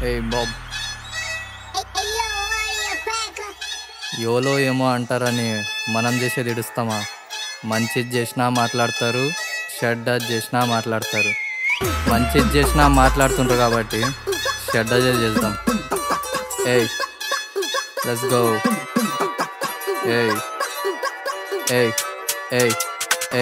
ఏ Bob YOLO ఏమో అంటారని మనం చేసేది ఇడుస్తామా? మంచిది చేసినా మాట్లాడతారు, షెడ్ చేసినా మాట్లాడతారు. మంచిది చేసినా మాట్లాడుతుంటారు కాబట్టి షెడ్ చేద్దాం. ఏయ్ లెట్స్ గో. ఏయ్ ఏయ్ ఏయ్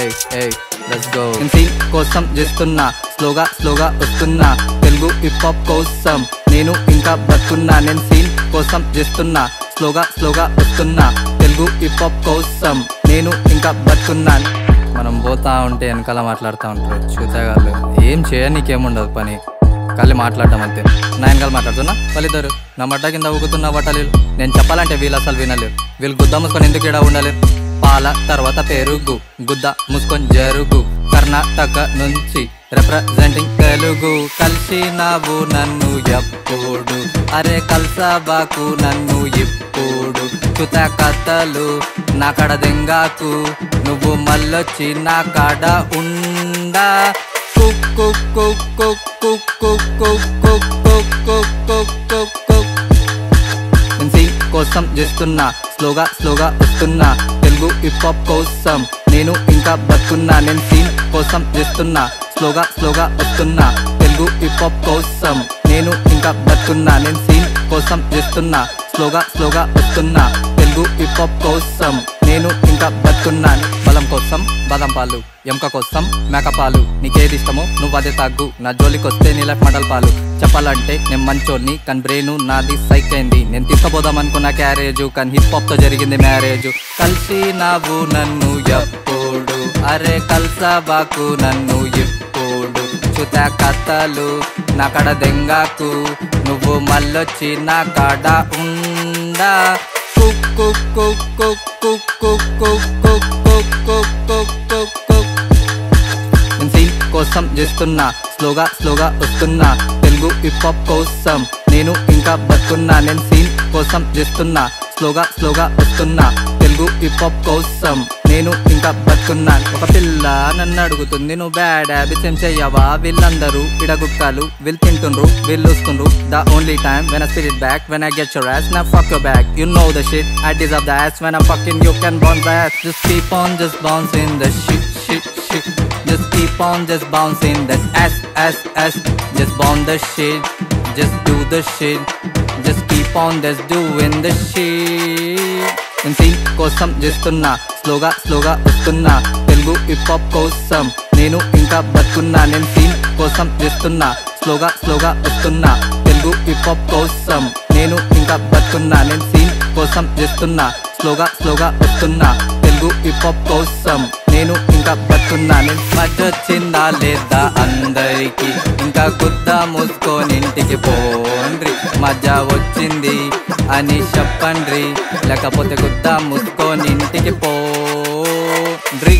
ఏయ్ ఏయ్ లెట్స్ గో. సీన్ కోసం చేస్తున్నా, స్లోగా వస్తున్నా, తెలుగు హిప్ హాప్ కోసం నేను ఇంకా బతుకున్నా. నేను సీన్ కోసం చేస్తున్నా, స్లోగా వస్తున్నా, తెలుగు హిప్ హాప్ కోసం నేను ఇంకా బతుకున్నాను. మనం పోతా ఉంటే వెనకాల మాట్లాడుతూ ఉంటారు చూతగాళ్ళు. ఏం చేయనీకేముండదు పని, కళ్ళు మాట్లాడటం అంతే. నా వెనకాల మాట్లాడుతున్నా వాళ్ళిద్దరు నా మడ్డ కింద ఊగుతున్నా బట్టలేరు. నేను చెప్పాలంటే వీళ్ళు అసలు వినలేరు. వీళ్ళు గుద్ద మూసుకొని ఎందుకు ఇక్కడ ఉండలేరు? పాల తర్వాత పెరుగు, గుద్ద మూసుకొని జరుగు. కర్ణాటక నుంచి రిప్రజెంటింగ్ తెలుగు. కలిసినావు నన్ను ఎప్పుడు, అరే కల్సాబాకు నన్ను ఇప్పుడు. చుత కథలు నా కడ దెంగాకు, నువ్వు మళ్ళొచ్చి నా కాడ ఉండా. కుక్కు కుక్కు కుక్కు కుక్కు కుక్కు కుక్కు సీన్ కోసం చేస్తున్నా, స్లోగా వస్తున్నా, తెలుగు హిప్ హాప్ కోసం నేను ఇంకా బతుకున్నా. నేను సీన్ కోసం చేస్తున్నా, స్లోగా వస్తున్నా, తెలుగు హిప్ హాప్ కోసం నేను ఇంకా బతుకున్నా. నేను సీన్ కోసం చేస్తున్నా, స్లోగా వస్తున్నా, తెలుగు హిప్ హాప్ కోసం నేను ఇంకా బతుకున్నాను. బలం కోసం బాదం పాలు, ఎముక కోసం మేకపాలు, నీకేది ఇష్టమో నువ్వు అదే తాగు. నా జోలికొస్తే నీ లైఫ్ మడల్ పాలు. చెప్పాలంటే నేను మంచోని కానీ బ్రెయిన్ నాది సైక్ అయింది. నేను తీసుకుపోదాం అనుకున్న క్యారేజ్ కానీ హిప్ హాప్ తో జరిగింది మ్యారేజ్. కలిసినావు నన్ను ఎప్పుడు, అరే కల్సాబాకు నన్ను ఇప్పుడు. చుత కథలు నా కడ దెంగాకు, నువ్వు మళ్ళొచ్చి నా కాడ ఉండా. కుక్కు కుక్కు కుక్కు కుక్కు కుక్కు కుక్కు సీన్ కోసం చేస్తున్నా, స్లోగా వస్తున్నా, తెలుగు హిప్ హాప్ కోసం నేను ఇంకా బతుకున్నా. నేను సీన్ కోసం చేస్తున్నా, స్లోగా వస్తున్నా, తెలుగు హిప్ హాప్ కోసం నేను ఇంకా బతుకున్నాను. ఒక పిల్ల నన్ను అడుగుతుంది, నువ్వు బ్యాడ్ హ్యాబిట్స్ ఏం చెయ్యవా? వీళ్ళందరూ ఇడగుక్కలు, వీళ్ళు తింటుండ్రు, వీళ్ళు వస్తుండ్రు. The only time when I spit it back, when I get your ass, now fuck your back. You know the shit, I deserve the ass. When I'm fucking you can bounce the ass. Just keep on just bouncing the shit. Just keep on just bouncing that ass. Just bounce the shit, just do the shit. Just keep on just doing the shit. నేను scene కోసం చేస్తున్నా, స్లోగా వస్తున్నా, Telugu hip hop కోసం నేను ఇంకా బతుకున్నా. నేను scene కోసం చేస్తున్నా, స్లోగా వస్తున్నా, తెలుగు హిప్ హాప్ కోసం నేను ఇంకా బతుకున్నా. నేను సీన్ కోసం చేస్తున్నా, స్లోగా వస్తున్నా, తెలుగు హిప్ హాప్ కోసం నేను ఇంకా బతుకున్నా. నేను మధ్యొచ్చిందా లేదా అందరికి, ఇంకా గుద్ద మూసుకొని ఇంటికి పోండ్రి. మధ్య వచ్చింది అని చెప్పండ్రి, లేకపోతే గుద్ద మూసుకొని ఇంటికి పోండ్రి.